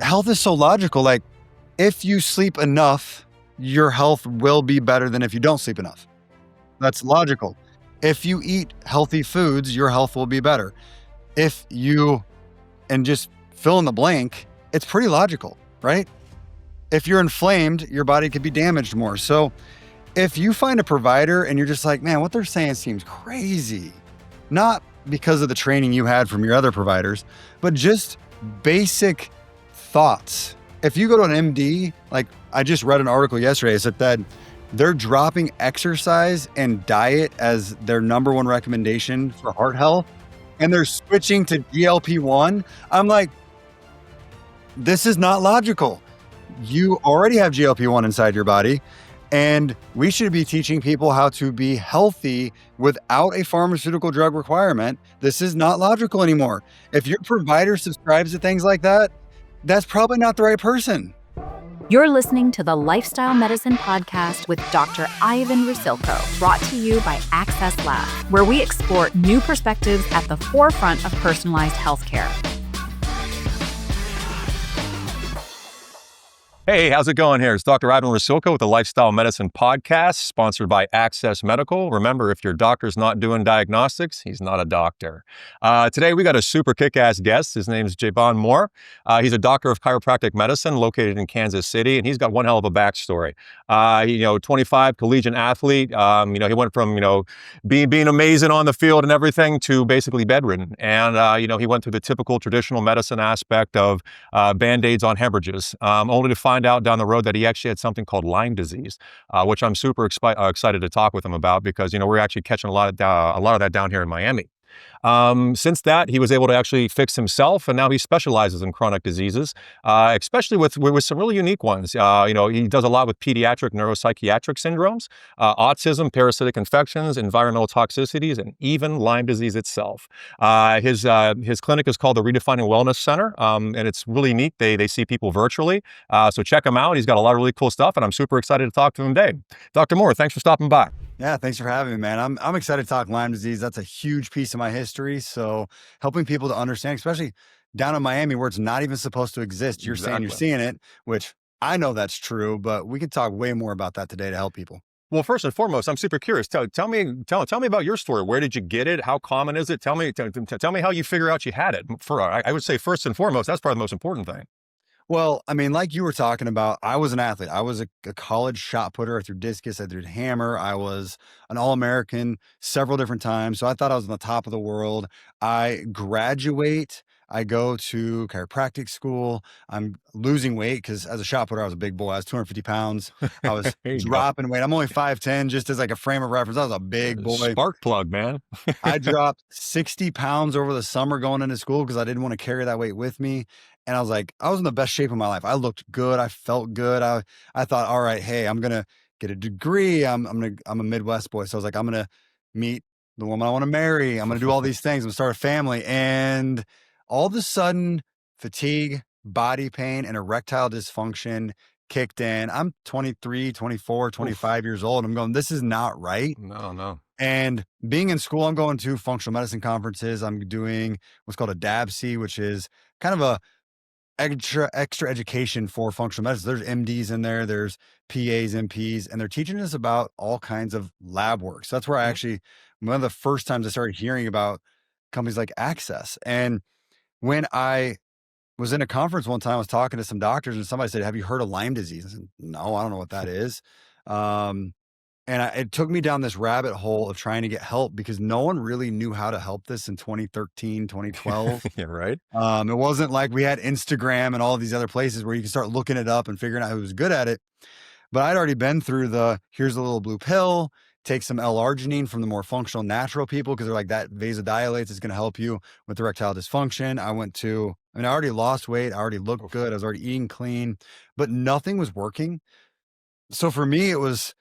health is so logical. Like, if you sleep enough, your health will be better than if you don't sleep enough. That's logical. If you eat healthy foods, your health will be better. If you, and just fill in the blank, it's pretty logical, right? If you're inflamed, your body could be damaged more. So if you find a provider and you're just like, man, what they're saying seems crazy, not because of the training you had from your other providers, but just basic thoughts. If you go to an MD, like I just read an article yesterday, it said that they're dropping exercise and diet as their number one recommendation for heart health, and they're switching to GLP-1. I'm like, this is not logical. You already have GLP-1 inside your body, and we should be teaching people how to be healthy without a pharmaceutical drug requirement. This is not logical anymore. If your provider subscribes to things like that, that's probably not the right person. You're listening to the Lifestyle Medicine Podcast with Dr. Ivan Rusilko, brought to you by Access Lab, where we explore new perspectives at the forefront of personalized healthcare. Hey, how's it going here? It's Dr. Ivan Rusilko with the Lifestyle Medicine Podcast, sponsored by Access Medical. Remember, if your doctor's not doing diagnostics, he's not a doctor. Today, we got a super kick-ass guest. His name's Javon Moore. He's a doctor of chiropractic medicine located in Kansas City, and he's got one hell of a backstory. 25, collegiate athlete. He went from, being amazing on the field and everything to basically bedridden. And, he went through the typical traditional medicine aspect of Band-Aids on hemorrhages, only to find out down the road that he actually had something called Lyme disease, which I'm super excited to talk with him about because, we're actually catching a lot of that down here in Miami. Since that, he was able to actually fix himself, and now he specializes in chronic diseases, especially with some really unique ones. He does a lot with pediatric neuropsychiatric syndromes, autism, parasitic infections, environmental toxicities, and even Lyme disease itself. His clinic is called the Redefining Wellness Center, and it's really neat. They see people virtually, so check him out. He's got a lot of really cool stuff, and I'm super excited to talk to him today. Dr. Moore, thanks for stopping by. Yeah, thanks for having me, man. I'm excited to talk Lyme disease. That's a huge piece of my history. So helping people to understand, especially down in Miami where it's not even supposed to exist. You're saying you're seeing it, which I know that's true, but we could talk way more about that today to help people. Well, first and foremost, I'm super curious. Tell me about your story. Where did you get it? How common is it? Tell me how you figure out you had it. I would say first and foremost, that's probably the most important thing. Well, I mean, like you were talking about, I was an athlete. I was a college shot putter. I threw discus, I threw hammer. I was an All-American several different times. So I thought I was on the top of the world. I graduate. I go to chiropractic school. I'm losing weight because as a shot putter, I was a big boy. I was 250 pounds. I was dropping weight. I'm only 5'10", just as like a frame of reference. I was a big boy. Spark plug, man. I dropped 60 pounds over the summer going into school because I didn't want to carry that weight with me. And I was like, I was in the best shape of my life. I looked good. I felt good. I thought, all right, hey, I'm going to get a degree. I'm a Midwest boy. So I was like, I'm going to meet the woman I want to marry. I'm going to do all these things. I'm going to start a family. And all of a sudden, fatigue, body pain, and erectile dysfunction kicked in. I'm 23, 24, 25 years old. I'm going, this is not right. No. And being in school, I'm going to functional medicine conferences. I'm doing what's called a DABC, which is kind of a extra education for functional medicine. There's MDs in there, there's PAs, MPs, and they're teaching us about all kinds of lab work. So that's where I actually, one of the first times I started hearing about companies like Access. And when I was in a conference one time, I was talking to some doctors and somebody said, have you heard of Lyme disease? I said, no, I don't know what that is. It took me down this rabbit hole of trying to get help because no one really knew how to help this in 2013, 2012. Yeah, right. It wasn't like we had Instagram and all of these other places where you can start looking it up and figuring out who was good at it. But I'd already been through here's a little blue pill, take some L-arginine from the more functional natural people because they're like, that vasodilates, is going to help you with erectile dysfunction. I already lost weight. I already looked good. I was already eating clean, but nothing was working. So for me, it was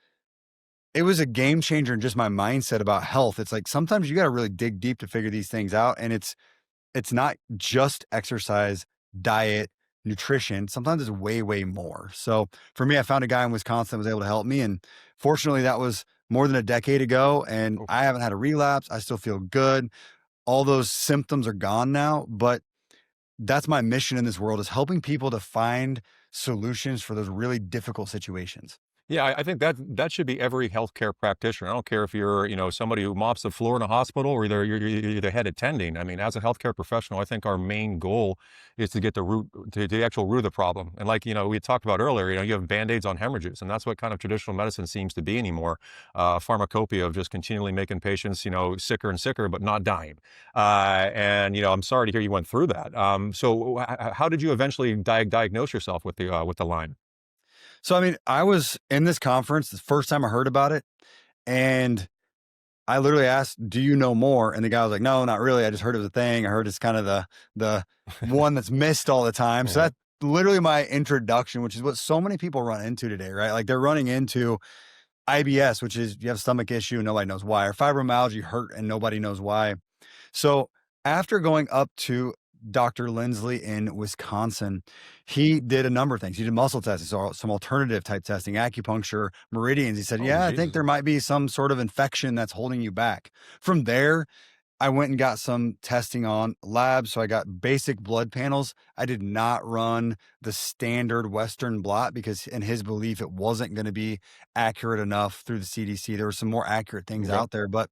a game changer in just my mindset about health. It's like, sometimes you got to really dig deep to figure these things out. And it's not just exercise, diet, nutrition. Sometimes it's way, way more. So for me, I found a guy in Wisconsin that was able to help me. And fortunately that was more than a decade ago. And I haven't had a relapse. I still feel good. All those symptoms are gone now, but that's my mission in this world, is helping people to find solutions for those really difficult situations. Yeah, I think that should be every healthcare practitioner. I don't care if you're, somebody who mops the floor in a hospital or you're the head attending. I mean, as a healthcare professional, I think our main goal is to get to the actual root of the problem. And like, we talked about earlier, you have band-aids on hemorrhages, and that's what kind of traditional medicine seems to be anymore. Pharmacopoeia of just continually making patients, sicker and sicker, but not dying. And, I'm sorry to hear you went through that. So how did you eventually diagnose yourself with the Lyme? So, I mean, I was in this conference the first time I heard about it, and I literally asked, "Do you know more?" And the guy was like, "No, not really. I just heard it was a thing. I heard it's kind of the one that's missed all the time." So Mhm. that's literally my introduction, which is what so many people run into today, right? Like they're running into IBS, which is you have a stomach issue and nobody knows why, or fibromyalgia, you hurt and nobody knows why. So after going up to Dr. Lindsley in Wisconsin, he did a number of things. He did muscle testing, so some alternative type testing, acupuncture, meridians. He said, Oh, "Yeah, I think Jesus. there might be some sort of infection that's holding you back." From there, I went and got some testing on labs. So I got basic blood panels. I did not run the standard Western blot because, in his belief, it wasn't going to be accurate enough through the CDC. There were some more accurate things Okay. out there, but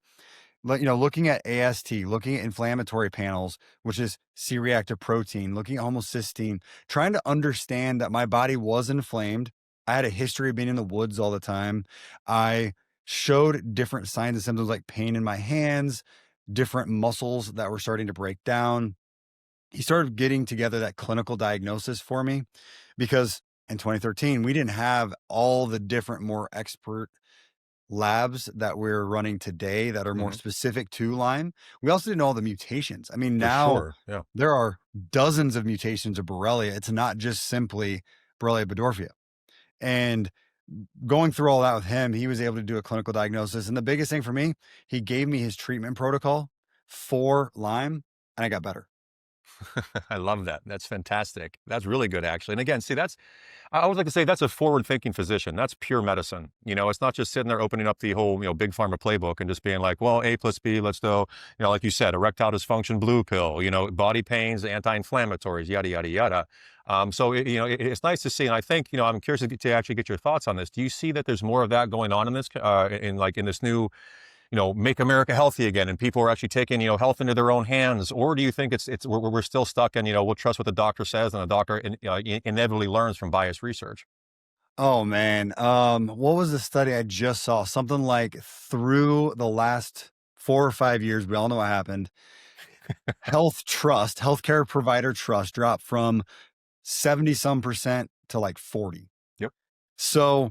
looking at AST, looking at inflammatory panels, which is C-reactive protein, looking at homocysteine, trying to understand that my body was inflamed. I had a history of being in the woods all the time. I showed different signs and symptoms like pain in my hands, different muscles that were starting to break down. He started getting together that clinical diagnosis for me because in 2013, we didn't have all the different, more expert labs that we're running today that are more Mhm. specific to Lyme. We also didn't know all the mutations. I mean, For now sure. Yeah. there are dozens of mutations of Borrelia. It's not just simply Borrelia burgdorferi. And going through all that with him, he was able to do a clinical diagnosis. And the biggest thing for me, he gave me his treatment protocol for Lyme, and I got better. I love that. That's fantastic. That's really good, actually. And again, see, I always like to say that's a forward-thinking physician. That's pure medicine. It's not just sitting there opening up the whole, big pharma playbook and just being like, well, A plus B, let's go, like you said, erectile dysfunction, blue pill, body pains, anti-inflammatories, yada, yada, yada. So, it's nice to see. And I think, I'm curious to actually get your thoughts on this. Do you see that there's more of that going on in this, in this new, make America healthy again, and people are actually taking, health into their own hands? Or do you think we're still stuck in, we'll trust what the doctor says, and the doctor inevitably learns from biased research? Oh man. What was the study I just saw? Something like through the last 4 or 5 years, we all know what happened. Healthcare provider trust dropped from 70 some percent to like 40. Yep. So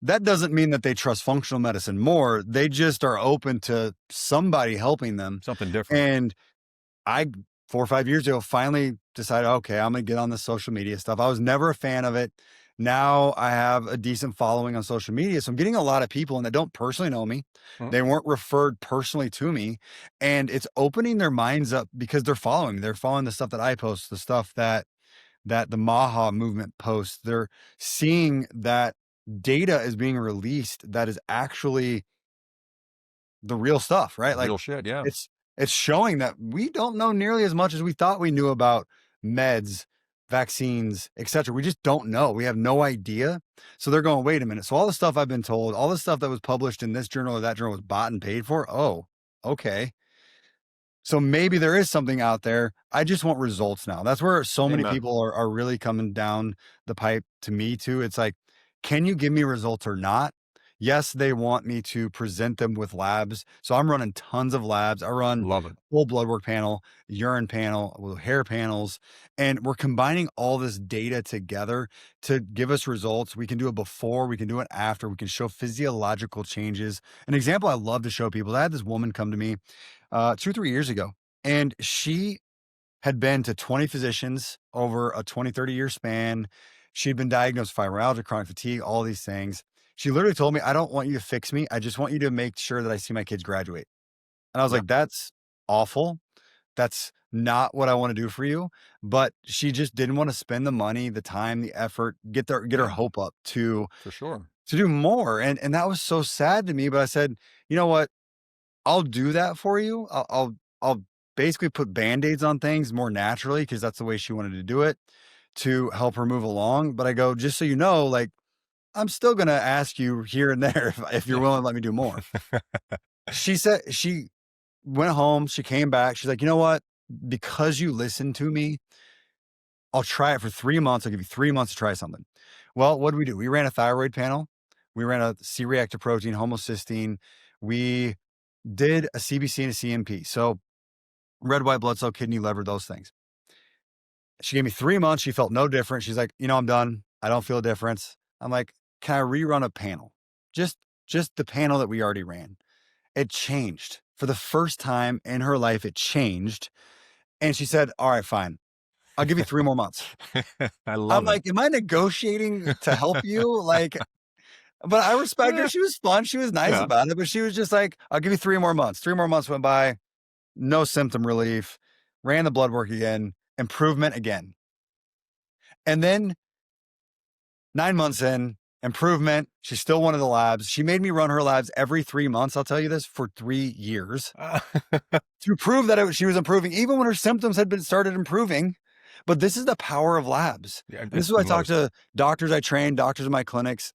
that doesn't mean that they trust functional medicine more. They just are open to somebody helping them. Something different. And I, 4 or 5 years ago, finally decided, okay, I'm going to get on the social media stuff. I was never a fan of it. Now I have a decent following on social media. So I'm getting a lot of people and that don't personally know me. Mhm. They weren't referred personally to me. And it's opening their minds up because they're following me. They're following the stuff that I post, the stuff that the Maha movement posts. They're seeing that data is being released that is actually the real stuff, right? Like Real shit. Yeah. it's it's showing that we don't know nearly as much as we thought we knew about meds, vaccines, etc. We just don't know. We have no idea. So they're going, wait a minute. So all the stuff I've been told, all the stuff that was published in this journal or that journal was bought and paid for. Oh, okay. So maybe there is something out there. I just want results now. That's where so many Amen. people are really coming down the pipe to me too. It's like, can you give me results or not? Yes, they want me to present them with labs. So I'm running tons of labs. I run Love it. full blood work panel, urine panel, with hair panels, and we're combining all this data together to give us results. We can do it before, we can do it after, we can show physiological changes. An example I love to show people, I had this woman come to me 2 or 3 years ago. And she had been to 20 physicians over a 20, 30-year span. She'd been diagnosed with fibromyalgia, chronic fatigue, all these things. She literally told me, I don't want you to fix me. I just want you to make sure that I see my kids graduate. And I was Yeah. like, that's awful. That's not what I want to do for you. But she just didn't want to spend the money, the time, the effort, get her Yeah. hope up to For sure. do more. And that was so sad to me. But I said, you know what? I'll do that for you. I'll basically put Band-Aids on things more naturally because that's the way she wanted to do it to help her move along. But I go, just so you know, like, I'm still going to ask you here and there if you're willing to let me do more. She said she went home. She came back. She's like, you know what? Because you listened to me, I'll try it for 3 months. I'll give you 3 months to try something. Well, what did we do? We ran a thyroid panel. We ran a C-reactive protein, homocysteine. We did a CBC and a CMP. So red, white blood cell, kidney, liver, those things. She gave me 3 months. She felt no different. She's like, I'm done. I don't feel a difference. I'm like, can I rerun a panel? Just the panel that we already ran. It changed. For the first time in her life, it changed. And she said, all right, fine. I'll give you 3 more months. I love I'm like, am I negotiating to help you? Like, but I respect her. She was fun. She was nice about it, but she was just like, I'll give you 3 more months. 3 more months went by. No symptom relief. Ran the blood work again. Improvement again. And then 9 months in, improvement. She still wanted the labs. She made me run her labs every 3 months. I'll tell you this, for 3 years to prove that she was improving, even when her symptoms had started improving. But this is the power of labs. Yeah, This is what I talk to doctors I train, doctors in my clinics,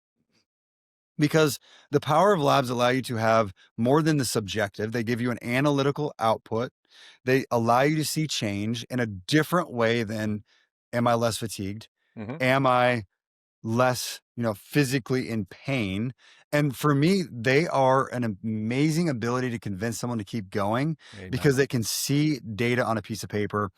because the power of labs allow you to have more than the subjective. They give you an analytical output. They allow you to see change in a different way than, am I less fatigued? Am I less, physically in pain? And for me, they are an amazing ability to convince someone to keep going because they can see data on a piece of paper.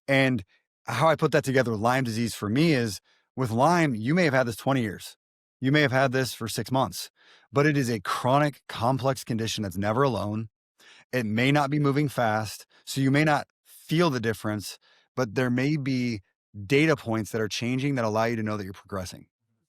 And how I put that together with Lyme disease for me is, with Lyme, you may have had this 20 years. You may have had this for 6 months, but it is a chronic, complex condition that's never alone. It may not be moving fast, so you may not feel the difference, but there may be data points that are changing that allow you to know that you're progressing.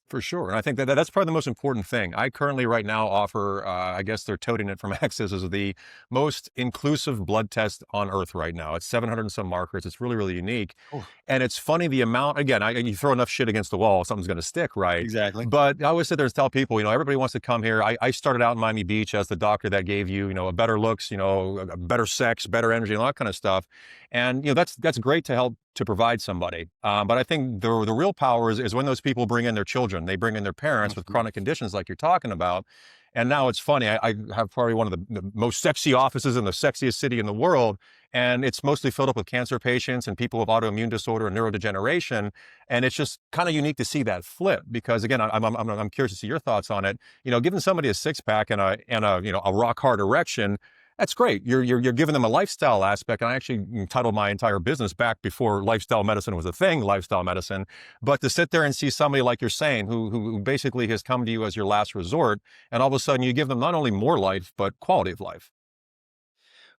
For sure. And I think that's probably the most important thing. I currently right now offer, I guess they're toting it from Access as the most inclusive blood test on earth right now. It's 700 and some markers. It's really, really unique. Oh. And it's funny the amount, again, you throw enough shit against the wall, something's going to stick, right? Exactly. But I always sit there and tell people, everybody wants to come here. I started out in Miami Beach as the doctor that gave you, a better looks, a better sex, better energy, and all that kind of stuff. And, that's great to help to provide somebody. But I think the real power is when those people bring in their children, they bring in their parents with chronic conditions like you're talking about. And now it's funny, I have probably one of the most sexy offices in the sexiest city in the world. And it's mostly filled up with cancer patients and people with autoimmune disorder and neurodegeneration. And it's just kind of unique to see that flip because, again, I'm curious to see your thoughts on it. Giving somebody a six pack and a rock hard erection, that's great. You're giving them a lifestyle aspect. And I actually titled my entire business back before lifestyle medicine was a thing, lifestyle medicine. But to sit there and see somebody like you're saying, who basically has come to you as your last resort, and all of a sudden you give them not only more life, but quality of life.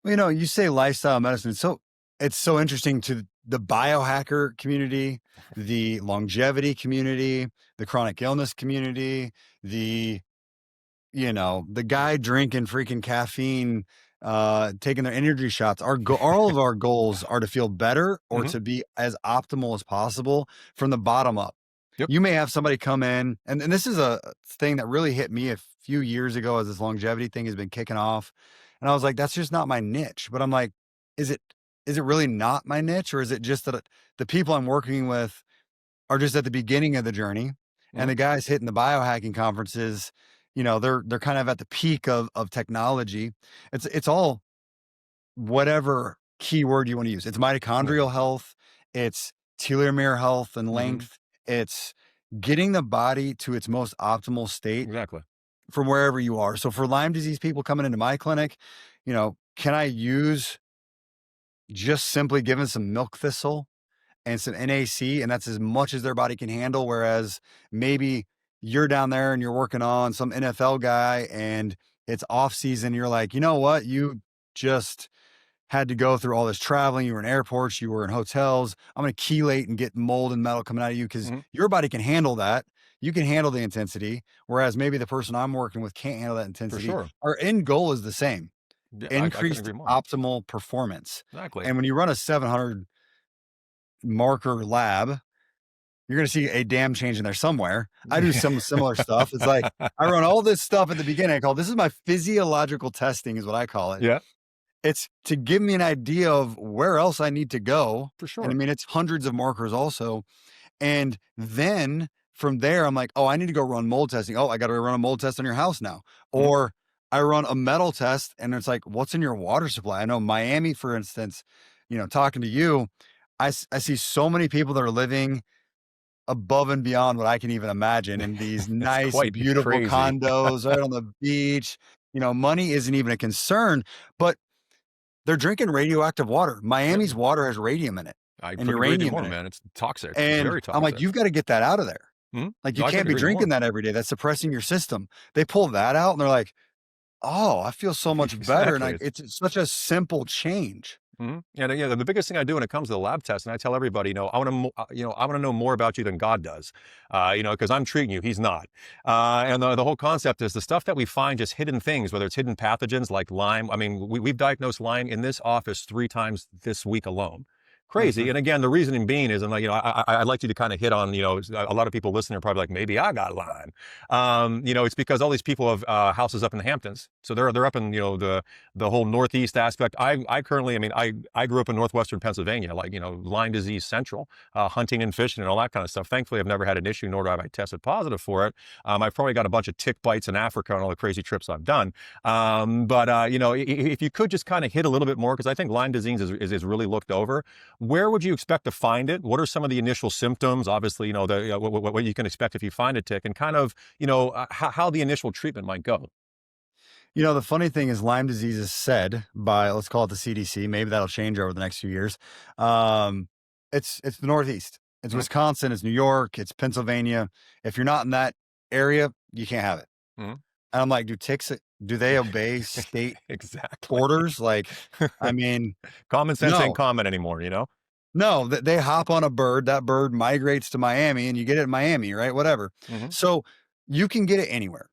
Well, you say lifestyle medicine. So it's so interesting to the biohacker community, the longevity community, the chronic illness community, the guy drinking freaking caffeine, taking their energy shots. All of our goals are to feel better or to be as optimal as possible from the bottom up. Yep. You may have somebody come in, and this is a thing that really hit me a few years ago as this longevity thing has been kicking off. And I was like, that's just not my niche. But I'm like, is it really not my niche? Or is it just that the people I'm working with are just at the beginning of the journey and the guys hitting the biohacking conferences, they're kind of at the peak of technology. It's all whatever keyword you want to use. It's mitochondrial health. It's telomere health and length. It's getting the body to its most optimal state. Exactly. From wherever you are. So for Lyme disease people coming into my clinic, can I use just simply giving some milk thistle and some NAC, and that's as much as their body can handle? Whereas maybe you're down there and you're working on some NFL guy and it's off season. You're like, you know what? You just had to go through all this traveling. You were in airports, you were in hotels. I'm going to chelate and get mold and metal coming out of you because your body can handle that. You can handle the intensity, whereas maybe the person I'm working with can't handle that intensity. For sure. Our end goal is the same. Yeah, increased optimal performance. Exactly. And when you run a 700 marker lab, you're going to see a damn change in there somewhere. I do some similar stuff. It's like, I run all this stuff at the beginning. This is my physiological testing is what I call it. Yeah. It's to give me an idea of where else I need to go. For And I sure. mean, it's hundreds of markers also. And then from there, I'm like, oh, I need to go run mold testing. Oh, I got to run a mold test on your house now. Mhm. Or I run a metal test and it's like, what's in your water supply? I know Miami, for instance, talking to you, I see so many people that are living above and beyond what I can even imagine in these It's nice, quite beautiful crazy. condos right on the beach. Money isn't even a concern, but they're drinking radioactive water. Yep. Miami's water has radium in it I and couldn't agree with you uranium more, in it. man. It's toxic. It's And very I'm like, toxic. you've got to get that out of there. Mhm. Like, you No, I can't couldn't be agree with you drinking more. that every day. That's suppressing your system. They pull that out and they're like, oh, I feel so much better. And Exactly. it's such a simple change. Mhm. And, the biggest thing I do when it comes to the lab test, and I tell everybody, I want to, I want to know more about you than God does, because I'm treating you, He's not. And the whole concept is the stuff that we find, just hidden things, whether it's hidden pathogens like Lyme. I mean, we've diagnosed Lyme in this office 3 times this week alone. Crazy. Mhm. And again, the reasoning being is, and like, I'd like you to kind of hit on, a lot of people listening are probably like, maybe I got Lyme. It's because all these people have houses up in the Hamptons, so they're up in the whole Northeast aspect. I currently, I mean, I grew up in Northwestern Pennsylvania, like, Lyme disease central, hunting and fishing and all that kind of stuff. Thankfully, I've never had an issue, nor have I tested positive for it. I've probably got a bunch of tick bites in Africa and all the crazy trips I've done. But if you could just kind of hit a little bit more, because I think Lyme disease is really looked over. Where would you expect to find it? What are some of the initial symptoms? Obviously, what you can expect if you find a tick, and kind of, how the initial treatment might go. The funny thing is Lyme disease is said by, let's call it the CDC. Maybe that'll change over the next few years. Um, it's the Northeast. It's Mhm. Wisconsin. It's New York. It's Pennsylvania. If you're not in that area, you can't have it. Mhm. And I'm like, do they obey state Exactly. orders? Like, I mean, Common sense ain't no, common anymore. no, they hop on a bird. That bird migrates to Miami and you get it in Miami, right? Whatever. Mhm. So you can get it anywhere.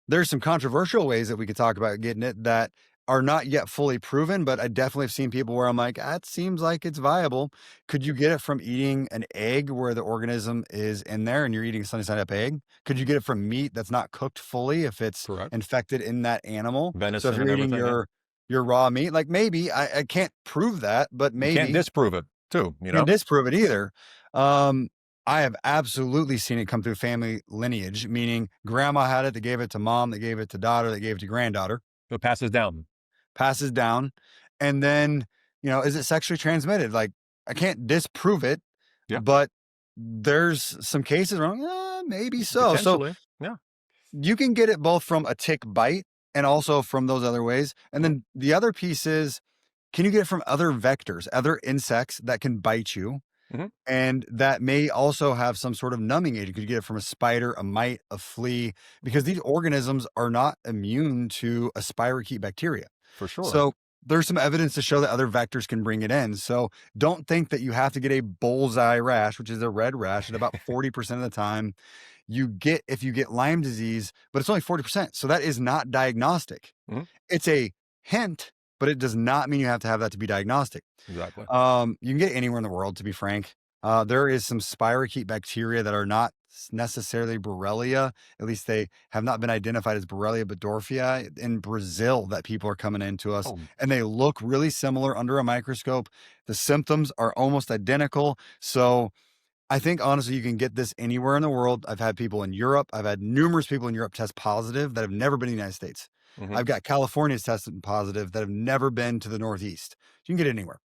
There's some controversial ways that we could talk about getting it that are not yet fully proven, but I definitely have seen people where I'm like, that seems like it's viable. Could you get it from eating an egg where the organism is in there and you're eating a sunny side up egg? Could you get it from meat that's not cooked fully if it's Correct. infected in that animal? So if Venison you're and eating everything, yeah. your raw meat, like maybe I can't prove that, but You can't maybe disprove it too. can't disprove it either. Um, I have absolutely seen it come through family lineage, meaning grandma had it, they gave it to mom, they gave it to daughter, they gave it to granddaughter, It passes down. passes down. And then, is it sexually transmitted? Like, I can't disprove it, Yeah, but there's some cases where maybe so. So potentially. Yeah. you can get it both from a tick bite and also from those other ways. And Mhm. then the other piece is, can you get it from other vectors, other insects that can bite you? Mhm. And that may also have some sort of numbing agent. Could you get it from a spider, a mite, a flea? Because these organisms are not immune to a spirochete bacteria. For sure. So there's some evidence to show that other vectors can bring it in. So don't think that you have to get a bullseye rash, which is a red rash, at about 40% of the time if you get Lyme disease, but it's only 40%. So that is not diagnostic. Mhm. It's a hint, but it does not mean you have to have that to be diagnostic. Exactly. You can get it anywhere in the world, to be frank. There is some spirochete bacteria that are not necessarily Borrelia. At least they have not been identified as Borrelia burgdorferi in Brazil that people are coming into us, Oh, and they look really similar under a microscope. The symptoms are almost identical. So I think honestly, you can get this anywhere in the world. I've had people in Europe. I've had numerous people in Europe test positive that have never been in the United States. mhm. I've got Californians tested positive that have never been to the Northeast. You can get it anywhere.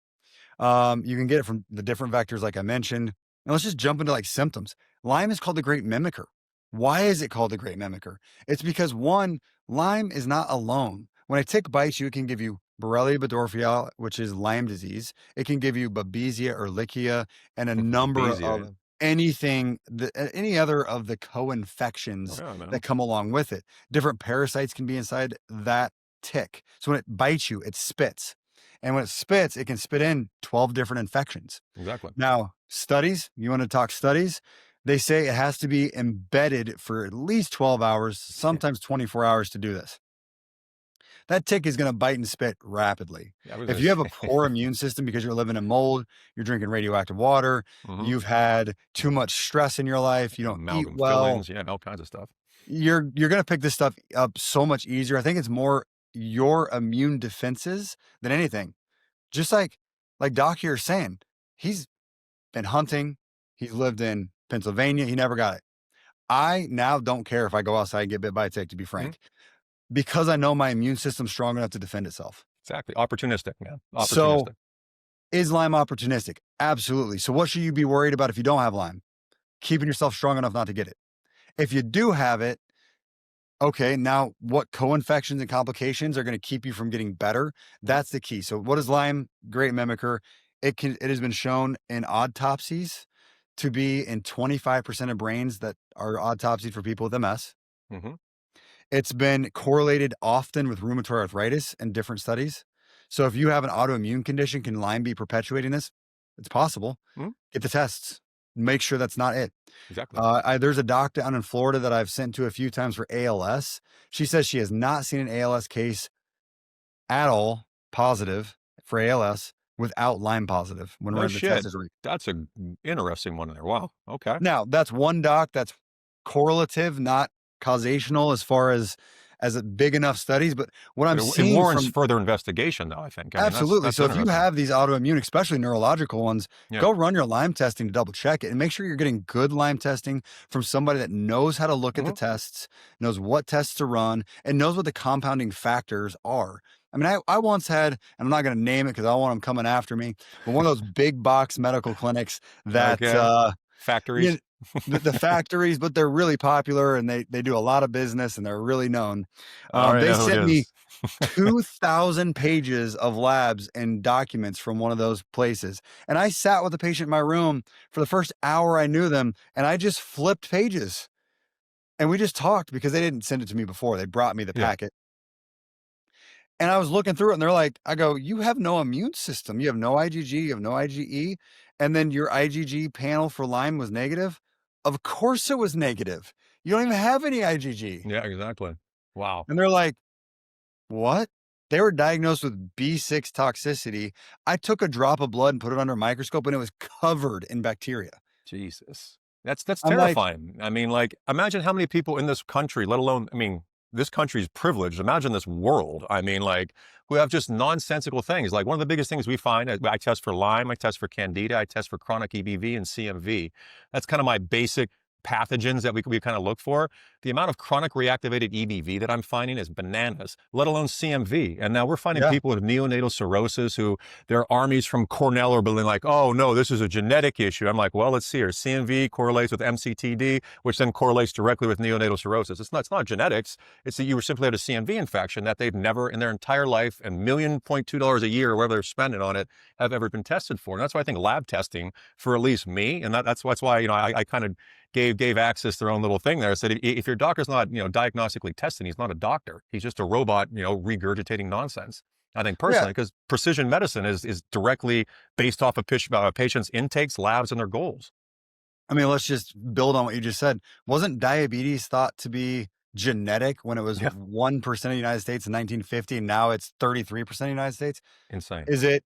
You can get it from the different vectors, like I mentioned. And let's just jump into like symptoms. Lyme is called the great mimicker. Why is it called the great mimicker? It's because one, Lyme is not alone. When a tick bites you, it can give you Borrelia burgdorferi, which is Lyme disease. It can give you Babesia or Lichia and a number Babesia, of yeah. any other of the Oh, co-infections yeah, man. that come along with it. Different parasites can be inside that tick. So when it bites you, it spits. And when it spits, it can spit in 12 different infections. Exactly. Now, studies, you want to talk studies? They say it has to be embedded for at least 12 hours, sometimes 24 hours to do this. That tick is going to bite and spit rapidly. I was If gonna you have a say. poor immune system because you're living in mold, you're drinking radioactive water, Mhm. you've had too much stress in your life, you don't eat Amalgam well, fillings, yeah, all kinds of stuff. you're going to pick this stuff up so much easier. I think it's more your immune defenses than anything. Just like Doc here is saying, he's been hunting. He's lived in Pennsylvania. He never got it. I now don't care if I go outside and get bit by a tick, to be Mhm. frank, because I know my immune system's strong enough to defend itself. Exactly. Opportunistic, man. So Opportunistic. is Lyme opportunistic? Absolutely. So what should you be worried about if you don't have Lyme? Keeping yourself strong enough not to get it. If you do have it, okay, now what co-infections and complications are going to keep you from getting better? That's the key. So what is Lyme? Great mimicker. It has been shown in autopsies to be in 25% of brains that are autopsied for people with MS. Mhm. It's been correlated often with rheumatoid arthritis in different studies. So if you have an autoimmune condition, can Lyme be perpetuating this? It's possible. Mhm. Get the tests. Make sure that's not it. Exactly. There's a doctor down in Florida that I've sent to a few times for ALS. She says she has not seen an ALS case at all positive for ALS without Lyme positive when No we're in the test shit. is That's a interesting one in there. Wow. Okay. now, that's one doc that's correlative, not causational as a big enough studies. But what I'm But it seeing warrants from further investigation, though, I think. I mean, absolutely. that's So if you interesting. have these autoimmune, especially neurological ones, Yeah. go run your Lyme testing to double check it and make sure you're getting good Lyme testing from somebody that knows how to look at the Mhm. tests, knows what tests to run, and knows what the compounding factors are. I mean, I once had, and I'm not going to name it because I don't want them coming after me, but one of those big box medical clinics that, Okay. you Factories. know, the factories, but they're really popular and they do a lot of business and they're really known. I already They know who it sent me is. 2,000 pages of labs and documents from one of those places. And I sat with the patient in my room for the first hour I knew them, and I just flipped pages and we just talked because they didn't send it to me before. They brought me the Yeah. packet. And I was looking through it and they're like, I go, you have no immune system. You have no IgG, you have no IgE. And then your IgG panel for Lyme was negative. Of course it was negative. You don't even have any IgG. Yeah, exactly. Wow. And they're like, what? They were diagnosed with B6 toxicity. I took a drop of blood and put it under a microscope and it was covered in bacteria. Jesus. That's I'm like, terrifying. I mean, like, imagine how many people in this country, let alone, I mean, this country's privileged. Imagine this world. I mean, like, who have just nonsensical things. Like, one of the biggest things we find, I test for Lyme, I test for Candida, I test for chronic EBV and CMV. That's kind of my basic pathogens that we kind of look for. The amount of chronic reactivated EBV that I'm finding is bananas, let alone CMV. And now we're finding yeah, people with neonatal cirrhosis who their armies from Cornell are being like, oh no, this is a genetic issue. I'm like, well, let's see here. CMV correlates with MCTD, which then correlates directly with neonatal cirrhosis. It's not genetics. It's that you were simply had a CMV infection that they've never in their entire life and $1.2 million a year or whatever they're spending on it have ever been tested for. And that's why I think lab testing for at least me, and that's why, I kind of gave Access their own little thing there. I said, if your doctor's not, diagnostically testing, he's not a doctor. He's just a robot, regurgitating nonsense. I think yeah. personally, because precision medicine is directly based off of patients' intakes, labs, and their goals. I mean, let's just build on what you just said. Wasn't diabetes thought to be genetic when it was Yeah, 1% of the United States in 1950 and now it's 33% of the United States? insane. Is it?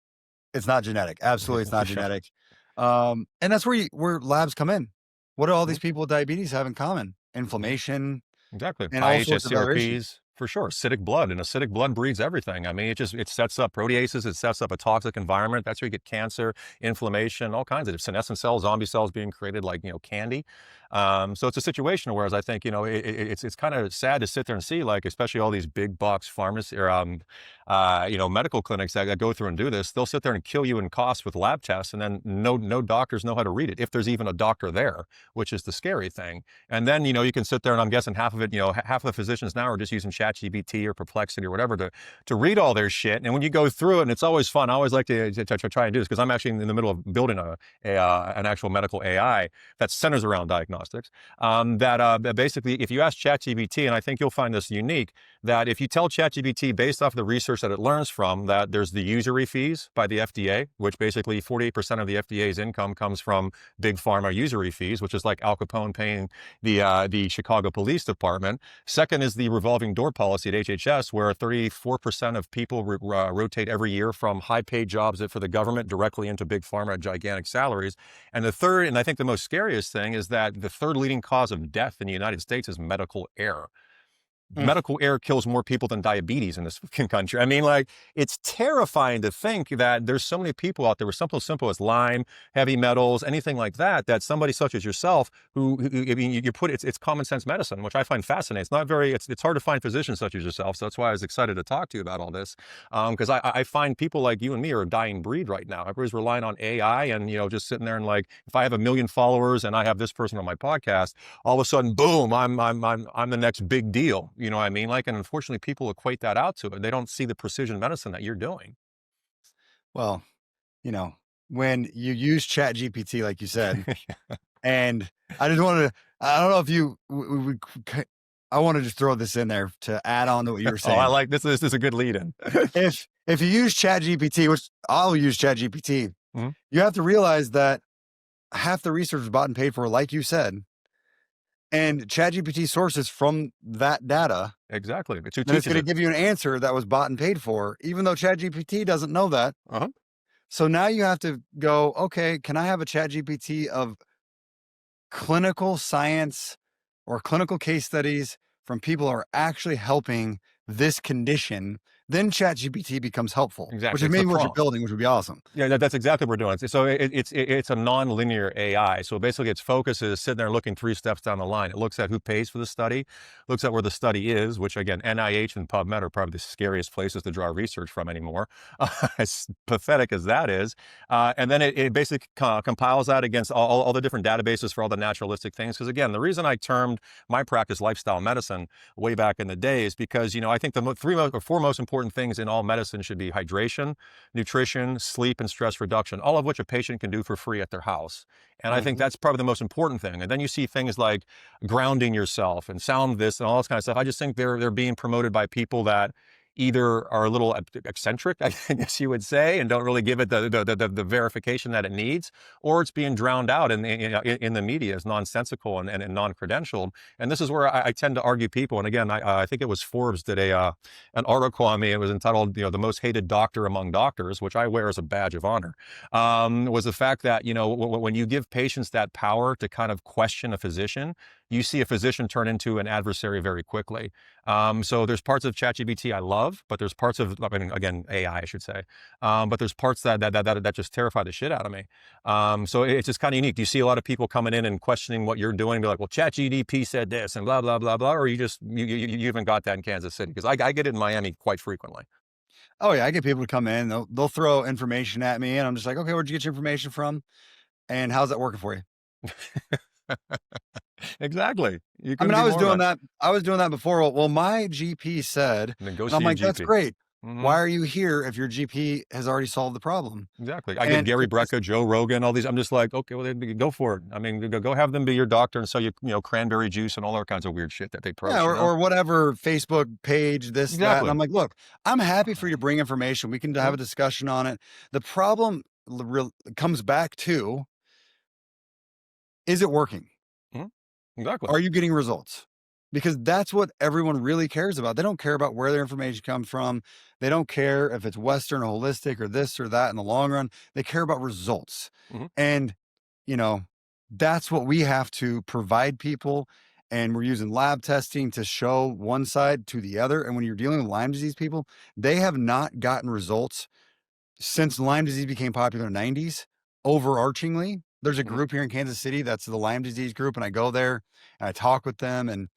It's not genetic. Absolutely, it's For not sure. genetic. And that's where labs come in. What do all these Mhm. people with diabetes have in common? Inflammation Exactly. and all sorts IHS of other issues. CRPs, for sure. Acidic blood, and acidic blood breeds everything. I mean, it sets up proteases, it sets up a toxic environment. That's where you get cancer, inflammation, all kinds of senescent cells, zombie cells being created like, candy. So it's a situation whereas I think, it's kind of sad to sit there and see, like, especially all these big box pharmacy or, medical clinics that go through and do this. They'll sit there and kill you in cost with lab tests, and then no doctors know how to read it, if there's even a doctor there, which is the scary thing. And then, you can sit there, and I'm guessing half of it, half of the physicians now are just using ChatGPT or Perplexity or whatever to read all their shit. And when you go through it, and it's always fun. I always like to try and do this because I'm actually in the middle of building an actual medical AI that centers around diagnostics. That basically, if you ask ChatGPT, and I think you'll find this unique, that if you tell ChatGPT based off the research that it learns from, that there's the usury fees by the FDA, which basically 48% of the FDA's income comes from big pharma usury fees, which is like Al Capone paying the Chicago Police Department. Second is the revolving door policy at HHS, where 34% of people rotate every year from high-paid jobs for the government directly into big pharma at gigantic salaries. And the third, and I think the most scariest thing, is that the third leading cause of death in the United States is medical error. medical error kills more people than diabetes in this fucking country. I mean, like, it's terrifying to think that there's so many people out there with something simple as Lyme, heavy metals, anything like that, that somebody such as yourself, I mean, you put it's common sense medicine, which I find fascinating. It's not very, it's hard to find physicians such as yourself. So that's why I was excited to talk to you about all this. Because I find people like you and me are a dying breed right now. Everybody's relying on AI and, just sitting there and like, if I have 1 million followers and I have this person on my podcast, all of a sudden, boom, I'm the next big deal. You know what I mean? Like, and unfortunately, people equate that out to it. They don't see the precision medicine that you're doing. Well, when you use Chat GPT, like you said, and I just wanted to, I don't know if you, I want to just throw this in there to add on to what you were saying. I like this. This is a good lead in. if you use Chat GPT, which I'll use Chat GPT, you have to realize that half the research is bought and paid for, like you said. And ChatGPT sources from that data. Exactly. It's going to give you an answer that was bought and paid for, even though ChatGPT doesn't know that. So now you have to go, okay, can I have a ChatGPT of clinical science or clinical case studies from people who are actually helping this condition? Then ChatGPT becomes helpful, exactly. Which is maybe what you're building, which would be awesome. Yeah, that's exactly what we're doing. So it's a non-linear AI. So basically its focus is sitting there looking 3 steps down the line. It looks at who pays for the study, looks at where the study is, which again, NIH and PubMed are probably the scariest places to draw research from anymore, as pathetic as that is. And then it basically compiles that against all the different databases for all the naturalistic things. Because again, the reason I termed my practice lifestyle medicine way back in the day is because, I think the 4 most important things in all medicine should be hydration, nutrition, sleep, and stress reduction, all of which a patient can do for free at their house. And I think that's probably the most important thing. And then you see things like grounding yourself and sound this and all this kind of stuff. I just think they're being promoted by people that either are a little eccentric, I guess you would say, and don't really give it the verification that it needs, or it's being drowned out in the media as nonsensical and non-credentialed. And this is where I tend to argue people. And again, I think it was Forbes did an article on me. It was entitled, the most hated doctor among doctors, which I wear as a badge of honor, was the fact that, when you give patients that power to kind of question a physician, you see a physician turn into an adversary very quickly. So there's parts of ChatGPT I love, but there's parts of, again, AI, I should say. But there's parts that just terrify the shit out of me. So it's just kind of unique. Do you see a lot of people coming in and questioning what you're doing? Be like, well, ChatGPT said this and blah, blah, blah, blah. Or you even got that in Kansas City? Because I get it in Miami quite frequently. Oh yeah. I get people to come in, they'll throw information at me and I'm just like, okay, where'd you get your information from? And how's that working for you? Exactly. I was doing that. I was doing that before. Well, my GP said, and I'm like, that's great. Why are you here if your GP has already solved the problem? Exactly. I get Gary Brecka, Joe Rogan, all these. I'm just like, okay, well, go for it. I mean, go have them be your doctor and sell you, cranberry juice and all that kinds of weird shit that they promote. Yeah, or whatever Facebook page, this, that. And I'm like, look, I'm happy for you to bring information. We can have a discussion on it. The problem comes back to, is it working? Exactly. Are you getting results? Because that's what everyone really cares about. They don't care about where their information comes from. They don't care if it's Western or holistic or this or that in the long run. They care about results. And, that's what we have to provide people. And we're using lab testing to show one side to the other. And when you're dealing with Lyme disease people, they have not gotten results since Lyme disease became popular in the 90s, overarchingly. There's a group here in Kansas City that's the Lyme disease group, and I go there and I talk with them, and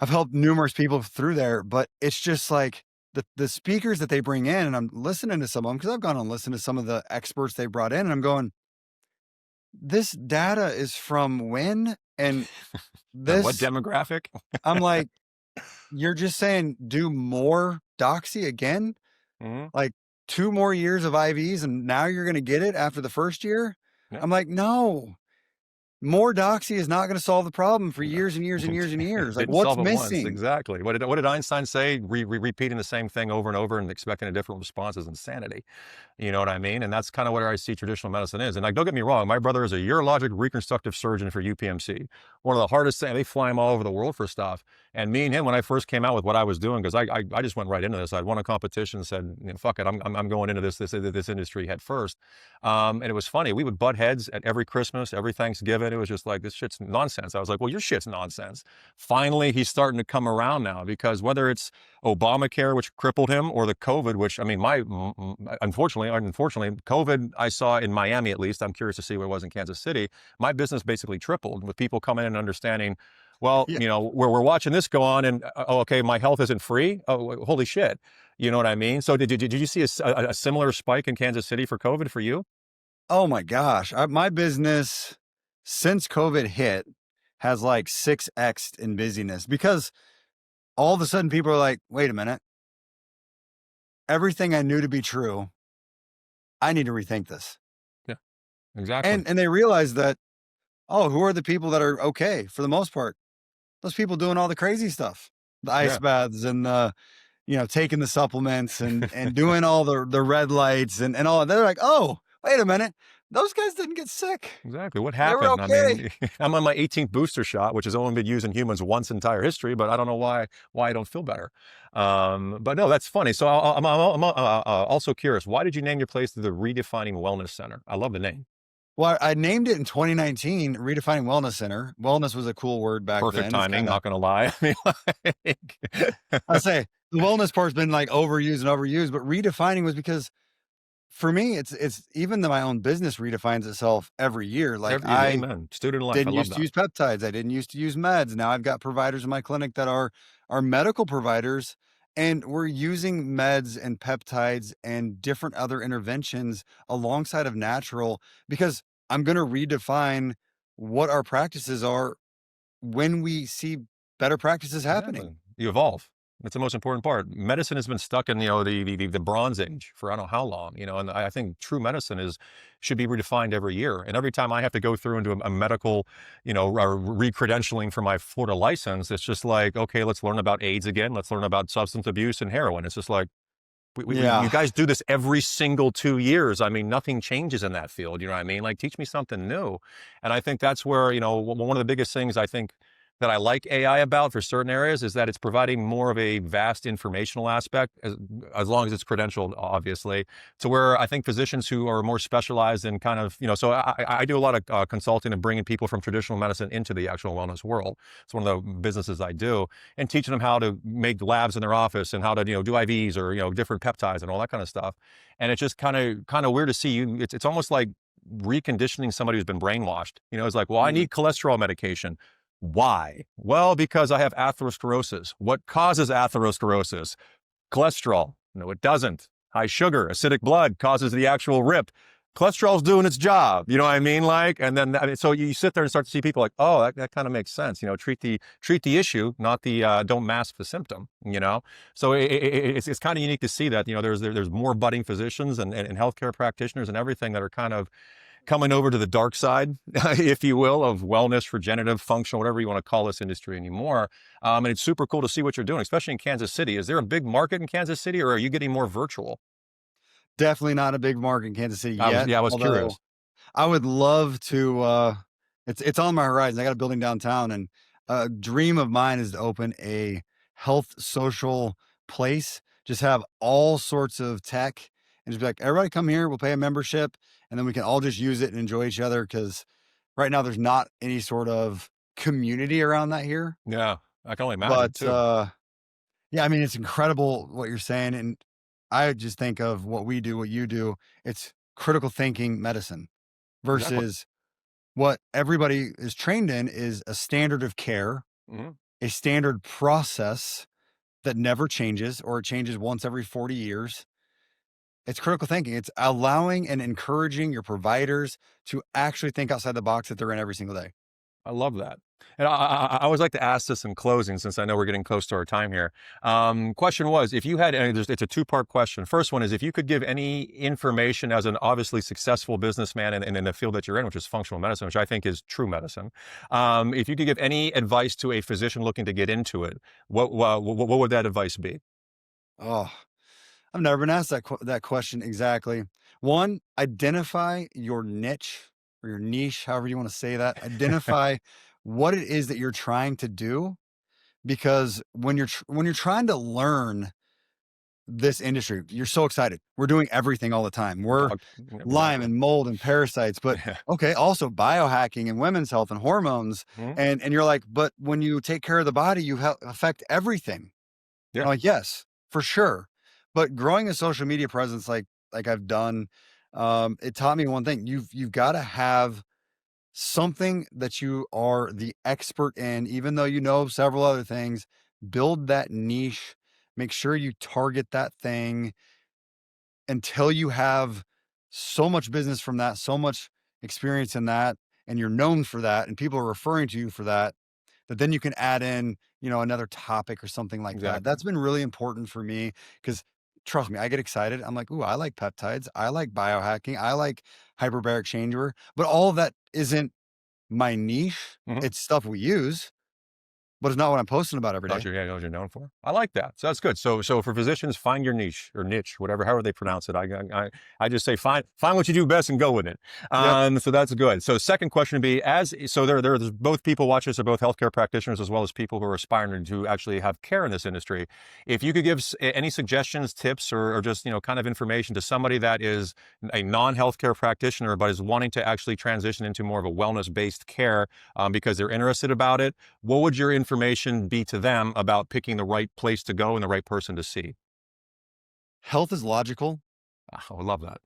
I've helped numerous people through there. But it's just like the speakers that they bring in, and I'm listening to some of them because I've gone and listened to some of the experts they brought in, and I'm going, this data is from when? And this what demographic? I'm like, you're just saying do more doxy again, like 2 more years of IVs, and now you're going to get it after the first year. Yeah. I'm like, no, more doxy is not going to solve the problem for years and years and years and years. Like, what's missing? Exactly. What did Einstein say? Repeating the same thing over and over and expecting a different response is insanity. You know what I mean? And that's kind of what I see traditional medicine is. And like, don't get me wrong, my brother is a urologic reconstructive surgeon for UPMC. One of the hardest things, they fly him all over the world for stuff. And me and him, when I first came out with what I was doing, because I just went right into this. I'd won a competition, said, fuck it, I'm going into this industry head first. And it was funny. We would butt heads at every Christmas, every Thanksgiving. It was just like, this shit's nonsense. I was like, well, your shit's nonsense. Finally, he's starting to come around now, because whether it's Obamacare, which crippled him, or the COVID, which, I mean, unfortunately, COVID, I saw in Miami, at least. I'm curious to see what it was in Kansas City. My business basically tripled with people coming in and understanding, well, Yeah. we're watching this go on, and oh, okay, my health isn't free. Oh, holy shit. You know what I mean? So did you see a similar spike in Kansas City for COVID for you? Oh my gosh. My business since COVID hit has like 6x'd in busyness, because all of a sudden people are like, wait a minute, everything I knew to be true, I need to rethink this. Yeah, exactly. And they realize that, oh, who are the people that are okay for the most part? Those people doing all the crazy stuff, the ice Yeah. baths and taking the supplements and doing all the red lights and all. They're like, oh, wait a minute, those guys didn't get sick. Exactly. What They were happened? I okay. mean, I'm on my 18th booster shot, which has only been used in humans once in entire history, but I don't know why I don't feel better. But no, that's funny. So I'm also curious. Why did you name your place the Redefining Wellness Center? I love the name. Well, I named it in 2019, Redefining Wellness Center. Wellness was a cool word back Perfect then. It's timing. kinda, Not going to lie. I mean, I say the wellness part's been like overused, but redefining was because for me, it's even though my own business redefines itself every year. Like I amen. Student life. I didn't love used to that. use peptides. I didn't used to use meds. Now I've got providers in my clinic that are medical providers, and we're using meds and peptides and different other interventions alongside of natural, because I'm going to redefine what our practices are when we see better practices Exactly. happening. You evolve. That's the most important part. Medicine has been stuck in, the Bronze Age for I don't know how long, and I think true medicine should be redefined every year. And every time I have to go through and do a medical, re-credentialing for my Florida license, it's just like, okay, let's learn about AIDS again. Let's learn about substance abuse and heroin. It's just like, you Yeah, guys do this every single 2 years. I mean, nothing changes in that field. You know what I mean? Like, teach me something new. And I think that's where, one of the biggest things I think that I like AI about for certain areas is that it's providing more of a vast informational aspect, as long as it's credentialed, obviously, to where I think physicians who are more specialized in kind of, so I do a lot of consulting and bringing people from traditional medicine into the actual wellness world. It's one of the businesses I do, and teaching them how to make labs in their office and how to, do IVs or, different peptides and all that kind of stuff. And it's just kind of weird to see you. It's almost like reconditioning somebody who's been brainwashed. It's like, well, I mhm, need cholesterol medication. Why? Well, because I have atherosclerosis. What causes atherosclerosis? Cholesterol. No, it doesn't. High sugar, acidic blood causes the actual rip. Cholesterol's doing its job. You know what I mean? Like, and then, so you sit there and start to see people like, oh, that kind of makes sense. Treat the issue, not the, don't mask the symptom, So it's kind of unique to see that, there's more budding physicians and healthcare practitioners and everything that are kind of coming over to the dark side, if you will, of wellness, regenerative, functional, whatever you want to call this industry anymore. And it's super cool to see what you're doing, especially in Kansas City. Is there a big market in Kansas City, or are you getting more virtual? definitely not a big market in Kansas City yet. I was Although curious. I would love to. It's on my horizon. I got a building downtown, and a dream of mine is to open a health social place. Just have all sorts of tech, and just be like, everybody come here. We'll pay a membership, and then we can all just use it and enjoy each other. Because right now there's not any sort of community around that here. Yeah, I can only imagine But too. yeah, I mean, it's incredible what you're saying, and I just think of what we do, what you do. It's critical thinking medicine Exactly. versus what everybody is trained in is a standard of care, Hmm. a standard process that never changes, or it changes once every 40 years. It's critical thinking. It's allowing and encouraging your providers to actually think outside the box that they're in every single day. I love that. And I always like to ask this in closing, since I know we're getting close to our time here. Question was, if you had, and it's a two-part question. First one is, if you could give any information as an obviously successful businessman in the field that you're in, which is functional medicine, which I think is true medicine. If you could give any advice to a physician looking to get into it, what would that advice be? Oh, I've never been asked that question exactly. One, identify your niche or your niche, however you want to say that. Identify what it is that you're trying to do, because when you're trying to learn this industry, you're so excited. We're doing everything all the time. We're Dog, Lyme exactly. and mold and parasites, but Yeah. okay, also biohacking and women's health and hormones. Mhm. And you're like, but when you take care of the body, you affect everything. Yeah. I'm like, yes, for sure. But growing a social media presence like I've done, it taught me one thing. You've got to have something that you are the expert in, even though you know several other things. Build that niche. Make sure you target that thing until you have so much business from that, so much experience in that, and you're known for that, and people are referring to you for that, that then you can add in, another topic or something like that. Exactly. That's been really important for me because trust me, I get excited. I'm like, ooh, I like peptides. I like biohacking. I like hyperbaric changeover, but all of that isn't my niche. Mhm. It's stuff we use, but it's not what I'm posting about every Knows day. you're, yeah, knows you're known for. I like that. So that's good. So for physicians, find your niche or niche, whatever, however they pronounce it. I just say find what you do best and go with it. Yep. So that's good. So second question would be there's both people watching this are both healthcare practitioners as well as people who are aspiring to actually have care in this industry. If you could give any suggestions, tips, or just kind of information to somebody that is a non-healthcare practitioner but is wanting to actually transition into more of a wellness-based care because they're interested about it, what would your information be to them about picking the right place to go and the right person to see? Health is logical. Ah, I love that.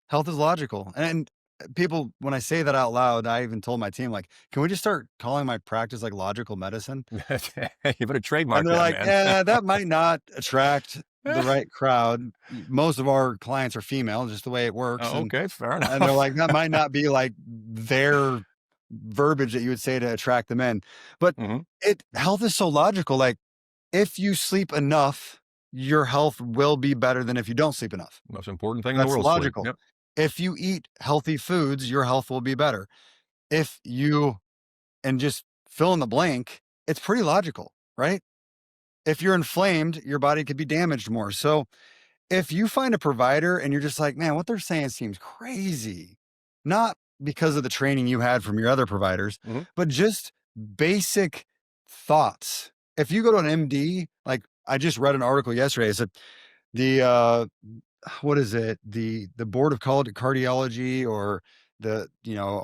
Health is logical. And people, when I say that out loud, I even told my team, like, can we just start calling my practice like logical medicine? You better And trademark they're that, like, man. yeah, that might not attract the right crowd. Most of our clients are female, just the way it works. Oh, okay, fair And they're enough. like, that might not be like their verbiage that you would say to attract them in. But Mhm. health is so logical. Like, if you sleep enough, your health will be better than if you don't sleep enough. Most important thing in the That's world, sleep. logical. Yep. If you eat healthy foods, your health will be better. If you, and just fill in the blank, it's pretty logical, right? If you're inflamed, your body could be damaged more. So if you find a provider and you're just like, man, what they're saying seems crazy, not because of the training you had from your other providers, Mhm. but just basic thoughts. If you go to an MD, like I just read an article yesterday, it said the what is it? The board of cardiology or the,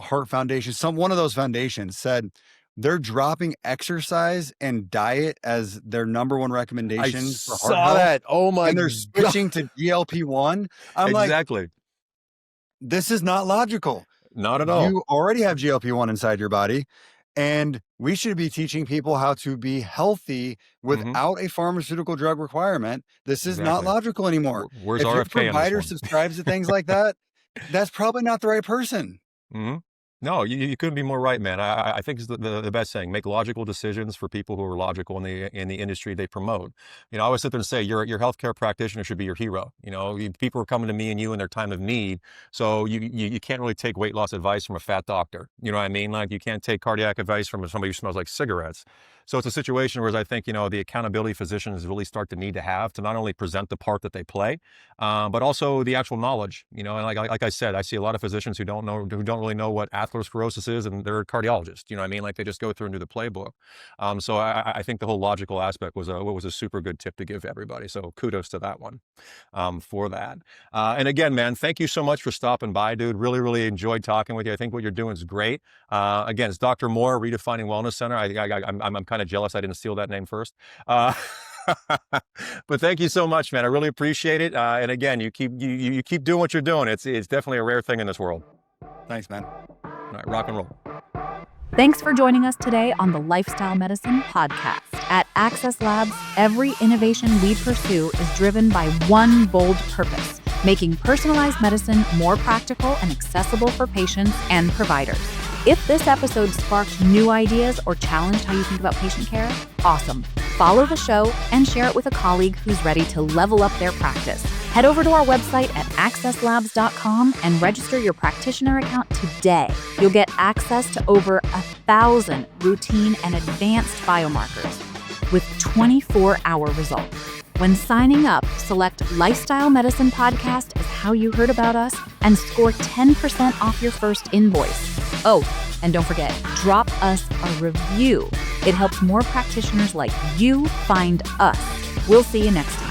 heart foundation, one of those foundations said they're dropping exercise and diet as their number one I recommendation for heart saw health. that. Oh my And they're god. switching to GLP-1. I'm like, Exactly. this is not logical. Not at all. You already have GLP-1 inside your body. And we should be teaching people how to be healthy Mhm. without a pharmaceutical drug requirement. This is not Exactly. logical anymore. Where's If your RFK on this provider one? subscribes to things like that, that's probably not the right person. Mhm. No, you couldn't be more right, man. I think it's the best saying. Make logical decisions for people who are logical in the industry they promote. I always sit there and say your healthcare practitioner should be your hero. People are coming to me and you in their time of need, so you can't really take weight loss advice from a fat doctor. You know what I mean? Like you can't take cardiac advice from somebody who smells like cigarettes. So it's a situation where I think the accountability physicians really start to need to have to not only present the part that they play, but also the actual knowledge. And like I said, I see a lot of physicians who don't really know what atherosclerosis is, and they're cardiologists. You know what I mean? Like they just go through and do the playbook. So I think the whole logical aspect was a super good tip to give everybody. So kudos to that one for that. And again, man, thank you so much for stopping by, dude. Really, really enjoyed talking with you. I think what you're doing is great. Again, it's Dr. Moore, Redefining Wellness Center. I'm kind of jealous I didn't steal that name first. But thank you so much, man. I really appreciate it. And again, you keep doing what you're doing. It's definitely a rare thing in this world. Thanks, man. All right, rock and roll. Thanks for joining us today on the Lifestyle Medicine Podcast. At Access Labs, every innovation we pursue is driven by one bold purpose: making personalized medicine more practical and accessible for patients and providers. If this episode sparked new ideas or challenged how you think about patient care, awesome. Follow the show and share it with a colleague who's ready to level up their practice. Head over to our website at accesslabs.com and register your practitioner account today. You'll get access to over 1,000 routine and advanced biomarkers with 24-hour results. When signing up, select Lifestyle Medicine Podcast as how you heard about us and score 10% off your first invoice. Oh, and don't forget, drop us a review. It helps more practitioners like you find us. We'll see you next time.